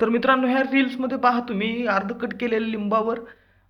तर मित्रांनो, ह्या रील्समध्ये पहा तुम्ही अर्ध कट केलेल्या लिंबावर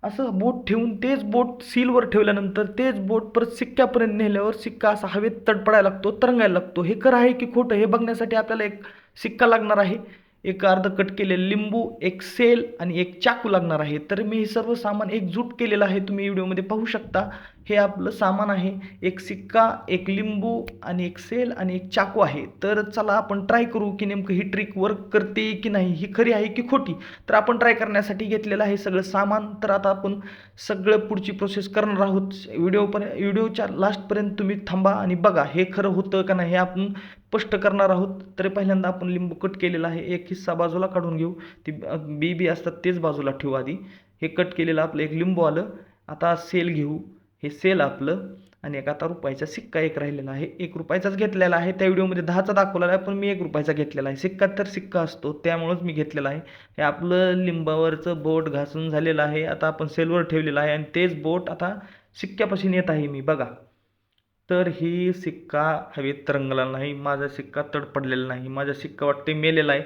असं बोट ठेवून तेच बोट सीलवर ठेवल्यानंतर तेच बोट परत सिक्क्यापर्यंत नेल्यावर सिक्का असा हवेत तडपडायला लागतो, तरंगायला लागतो. हे खरं आहे की खोटं हे बघण्यासाठी आपल्याला एक सिक्का लागणार आहे, एक अर्ध कट केलेले लिंबू, एक सेल आणि एक चाकू लागणार आहे. तर मी हे सर्व सामान एकजूट केलेलं आहे, तुम्ही व्हिडिओमध्ये पाहू शकता. हे आपलं सामान आहे, एक सिक्का, एक लिंबू आणि एक सेल आणि एक चाकू आहे. तर चला आपण ट्राय करू की नेमकं ही ट्रिक वर्क करते की नाही, ही खरी आहे की खोटी. तर आपण ट्राय करण्यासाठी घेतलेलं आहे सगळं सामान. तर आता आपण सगळं पुढची प्रोसेस करणार आहोत. व्हिडिओच्या लास्टपर्यंत तुम्ही थांबा आणि बघा हे खरं होतं का नाही हे आपण स्पष्ट करणार आहोत. तर पहिल्यांदा आपण लिंबू कट केलेला आहे, एक हिस्सा बाजूला काढून घेऊ. ती बी असतात तेच बाजूला ठेवू आधी. हे कट केलेलं आपलं एक लिंबू आलं. आता सेल घेऊ, हे सेल आपलं. आणि एक आता रुपयाचा सिक्का एक राहिलेला आहे, एक रुपयाचाच घेतलेला आहे. त्या व्हिडिओमध्ये 10चा दाखवलेला आहे, पण मी 1 रुपयाचा घेतलेला आहे. सिक्का तर सिक्का असतो, त्यामुळंच मी घेतलेला आहे. हे आपलं लिंबावरचं बोट घासून झालेलं आहे. आता आपण सेलवर ठेवलेलं आहे आणि तेच बोट आता सिक्क्यापासून येत आहे मी बघा. तर ही सिक्का हवेत तरंगला नाही, माझा सिक्का तडपडलेला नाही. माझा सिक्का वाटते मेलेला आहे,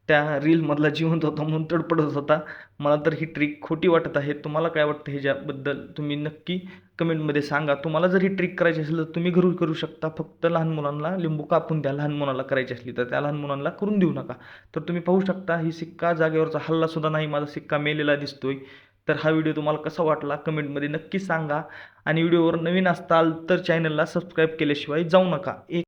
त्या रीलमधला जिवंत होता म्हणून तडपडत होता. मला तर ही ट्रिक खोटी वाटत आहे. तुम्हाला काय वाटतं ह्याच्याबद्दल तुम्ही नक्की कमेंटमध्ये सांगा. तुम्हाला जर ही ट्रिक करायची असेल तर तुम्ही घरी करू शकता. फक्त लहान मुलांना लिंबू कापून द्या. लहान मुलाला करायची असली तर त्या लहान मुलांना करून देऊ नका. तर तुम्ही पाहू शकता ही सिक्का जागेवरचा हल्लासुद्धा नाही, माझा सिक्का मेलेला दिसतोय. तर हा व्हिडिओ तुम्हाला कसा वाटला कमेंटमध्ये नक्की सांगा. आणि व्हिडिओवर नवीन असताल तर चॅनलला सबस्क्राईब केल्याशिवाय जाऊ नका. एक